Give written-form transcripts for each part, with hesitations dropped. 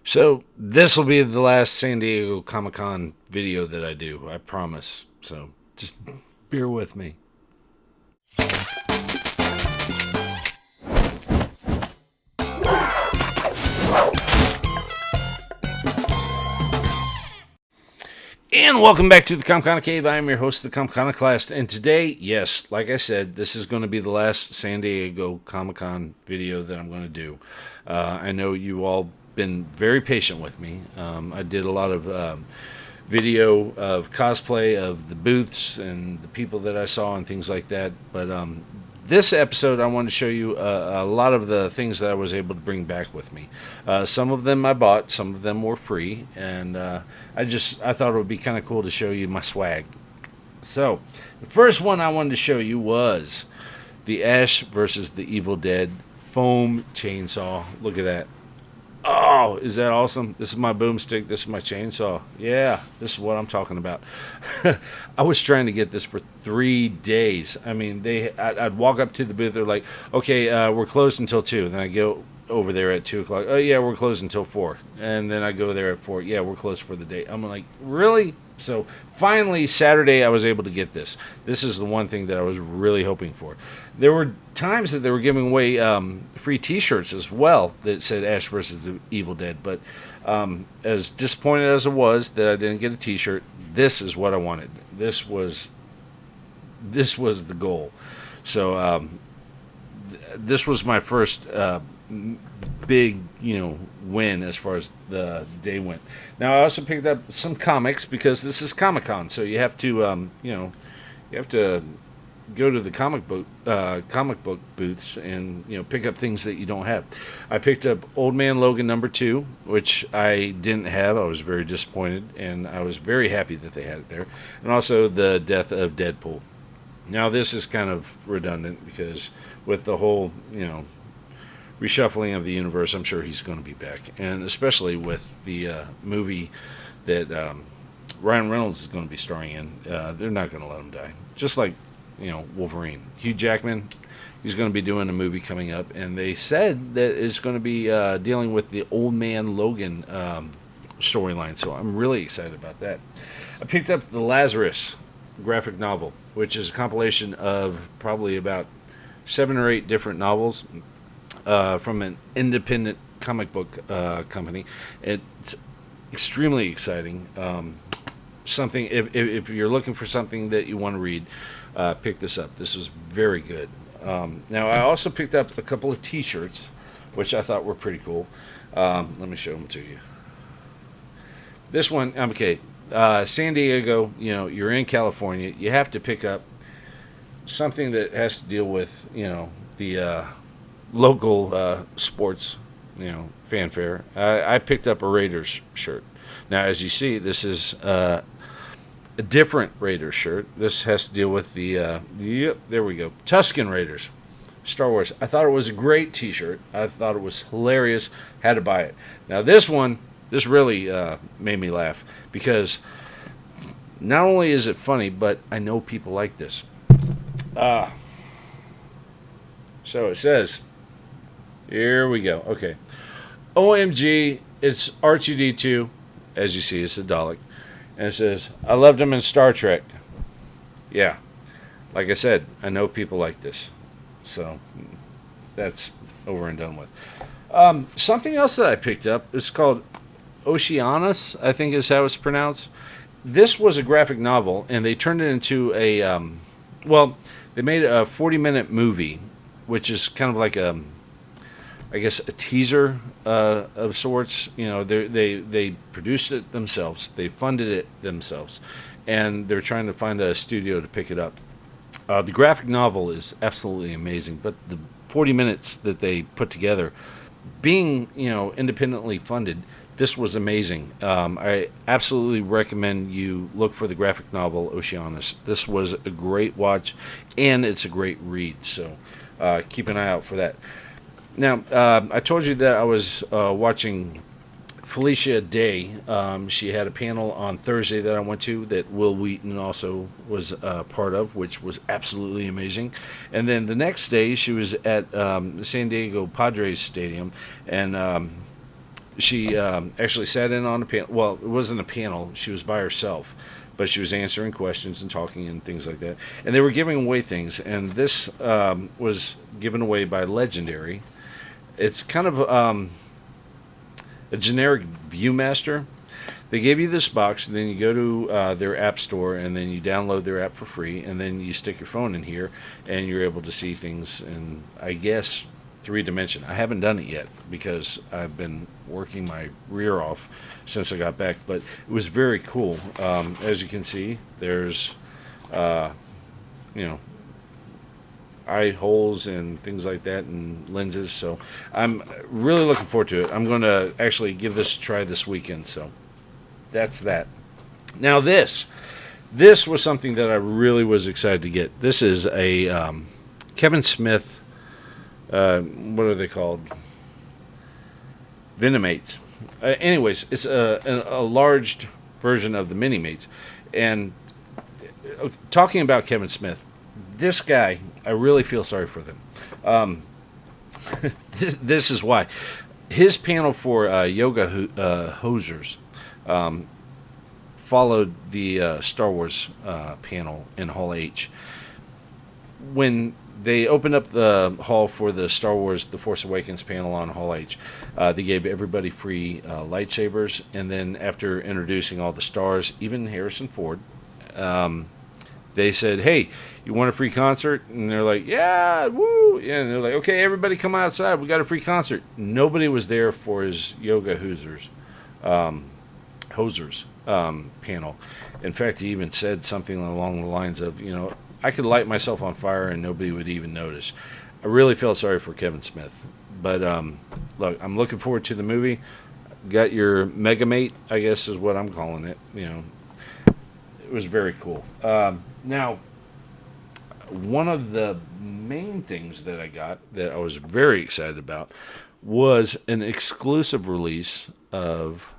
So this will be the last San Diego Comic-Con video that I do, I promise. So just bear with me. And welcome back to the Comconocave. I am your host, the Comconocalst, and today, yes, like I said, this is going to be the last San Diego Comic-Con video that I'm going to do. I know you all been very patient with me. I did a lot of video of cosplay of the booths and the people that I saw and things like that, but this episode, I want to show you a lot of the things that I was able to bring back with me. Some of them I bought, some of them were free, and I thought it would be kind of cool to show you my swag. So, the first one I wanted to show you was the Ash versus the Evil Dead foam chainsaw. Look at that. Oh, is that awesome? This is my boomstick. This is my chainsaw. Yeah, this is what I'm talking about. I was trying to get this for 3 days. I mean, I'd walk up to the booth. They're like, okay, we're closed until 2. Then I go over there at 2 o'clock. Oh, yeah, we're closed until 4. And then I go there at 4. Yeah, we're closed for the day. I'm like, really? So finally, Saturday, I was able to get this. This is the one thing that I was really hoping for. There were times that they were giving away free T-shirts as well that said Ash versus the Evil Dead. But as disappointed as I was that I didn't get a T-shirt, this is what I wanted. This was the goal. So this was my first big, win as far as the day went. Now I also picked up some comics because this is Comic-Con, so you have to, you have to go to the comic book booths and pick up things that you don't have. I picked up Old Man Logan #2, which I didn't have. I was very disappointed, and I was very happy that they had it there. And also the Death of Deadpool. Now this is kind of redundant because with the whole reshuffling of the universe, I'm sure he's going to be back, and especially with the movie that Ryan Reynolds is going to be starring in. They're not going to let him die. Just like Wolverine, Hugh Jackman, he's going to be doing a movie coming up, and they said that it's going to be dealing with the Old Man Logan storyline. So I'm really excited about that. I picked up the Lazarus graphic novel, which is a compilation of probably about 7 or 8 different novels from an independent comic book company. It's extremely exciting. Something if you're looking for something that you want to read, pick this up. This was very good. Now I also picked up a couple of T-shirts, which I thought were pretty cool. Let me show them to you. This one, okay. San Diego, you're in California. You have to pick up something that has to deal with the local sports, fanfare. I picked up a Raiders shirt. Now, as you see, this is a different Raiders shirt. This has to deal with the, there we go, Tusken Raiders, Star Wars. I thought it was a great T-shirt. I thought it was hilarious. Had to buy it. Now, this really made me laugh because not only is it funny, but I know people like this. So it says, here we go. Okay. OMG, it's R2D2. As you see, it's a Dalek. And it says, I loved him in Star Trek. Yeah. Like I said, I know people like this. So that's over and done with. Something else that I picked up is called Oceanus, I think is how it's pronounced. This was a graphic novel, and they turned it into a, they made a 40-minute movie, which is kind of like I guess a teaser of sorts. They produced it themselves, they funded it themselves, and they're trying to find a studio to pick it up. The graphic novel is absolutely amazing, but the 40 minutes that they put together, being independently funded, this was amazing. I absolutely recommend you look for the graphic novel Oceanus. This was a great watch, and it's a great read. So keep an eye out for that. Now, I told you that I was watching Felicia Day. She had a panel on Thursday that I went to that Will Wheaton also was part of, which was absolutely amazing. And then the next day, she was at the San Diego Padres Stadium, and she actually sat in on a panel. Well, it wasn't a panel. She was by herself, but she was answering questions and talking and things like that. And they were giving away things. And this was given away by Legendary. It's kind of a generic ViewMaster. They gave you this box, and then you go to their app store, and then you download their app for free, and then you stick your phone in here, and you're able to see things in, I guess, 3D. I haven't done it yet because I've been working my rear off since I got back, but it was very cool. As you can see, there's, you know, eye holes and things like that and lenses, so I'm really looking forward to it. I'm going to actually give this a try this weekend, so that's that. Now this was something that I really was excited to get. This is a Kevin Smith, what are they called? Venomates. Anyways, it's a large version of the Mini-Mates. And talking about Kevin Smith, this guy, I really feel sorry for them. This is why. His panel for yoga hosers followed the Star Wars panel in Hall H. When they opened up the hall for the Star Wars The Force Awakens panel on Hall H, they gave everybody free lightsabers, and then after introducing all the stars, even Harrison Ford, they said, hey, you want a free concert? And they're like, yeah, woo. Yeah, and they're like, okay, everybody come outside. We got a free concert. Nobody was there for his yoga hosers panel. In fact, he even said something along the lines of, I could light myself on fire and nobody would even notice. I really felt sorry for Kevin Smith. But look, I'm looking forward to the movie. Got your Megamate, I guess is what I'm calling it. It was very cool. Now, one of the main things that I got that I was very excited about was an exclusive release of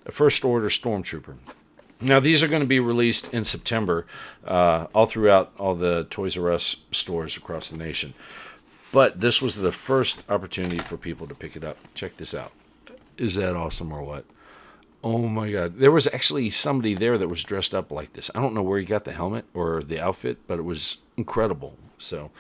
a First Order Stormtrooper. Now, these are going to be released in September all throughout all the Toys R Us stores across the nation. But this was the first opportunity for people to pick it up. Check this out. Is that awesome or what? Oh my God. There was actually somebody there that was dressed up like this. I don't know where he got the helmet or the outfit, but it was incredible. So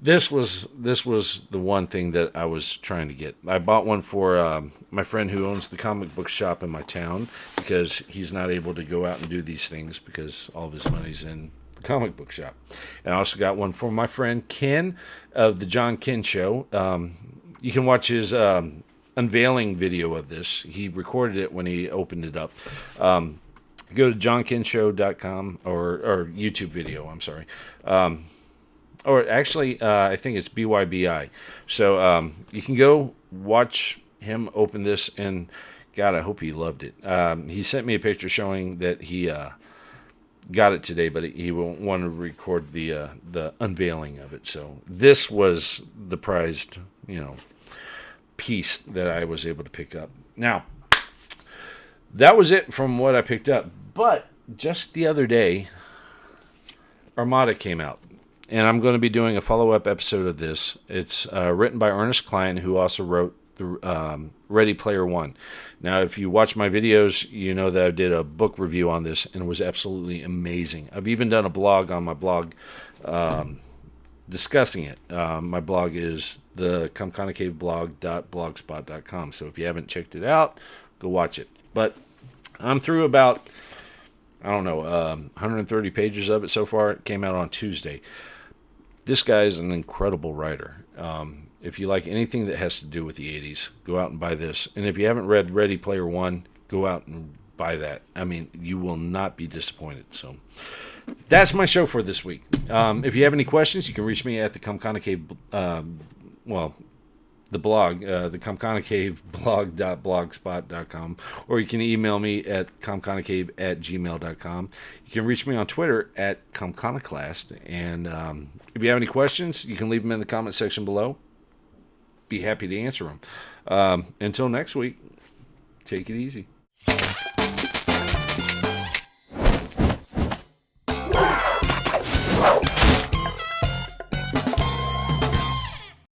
this was the one thing that I was trying to get. I bought one for my friend who owns the comic book shop in my town because he's not able to go out and do these things because all of his money's in the comic book shop. And I also got one for my friend Ken of the John Ken Show. You can watch his unveiling video of this. He recorded it when he opened it up. Go to johnkenshow.com or YouTube video, I'm sorry. Or actually, I think it's BYBI. So you can go watch him open this, and God, I hope he loved it. He sent me a picture showing that he got it today, but he won't want to record the unveiling of it. So this was the prized, piece that I was able to pick up. Now, that was it from what I picked up. But just the other day, Armada came out. And I'm going to be doing a follow-up episode of this. It's written by Ernest Cline, who also wrote the Ready Player One. Now, if you watch my videos, you know that I did a book review on this, and it was absolutely amazing. I've even done a blog on my blog discussing it. My blog is the Comconocave.blogspot.com. So if you haven't checked it out, go watch it. But I'm through about, 130 pages of it so far. It came out on Tuesday. This guy is an incredible writer. If you like anything that has to do with the 80s, go out and buy this. And if you haven't read Ready Player One, go out and buy that. I mean, you will not be disappointed. So that's my show for this week. If you have any questions, you can reach me at the Comconocave, the blog, the Comconocave.blogspot.com, or you can email me at comconocave@gmail.com. You can reach me on Twitter at Comconocalst, and if you have any questions, you can leave them in the comment section below. Be happy to answer them. Until next week, take it easy.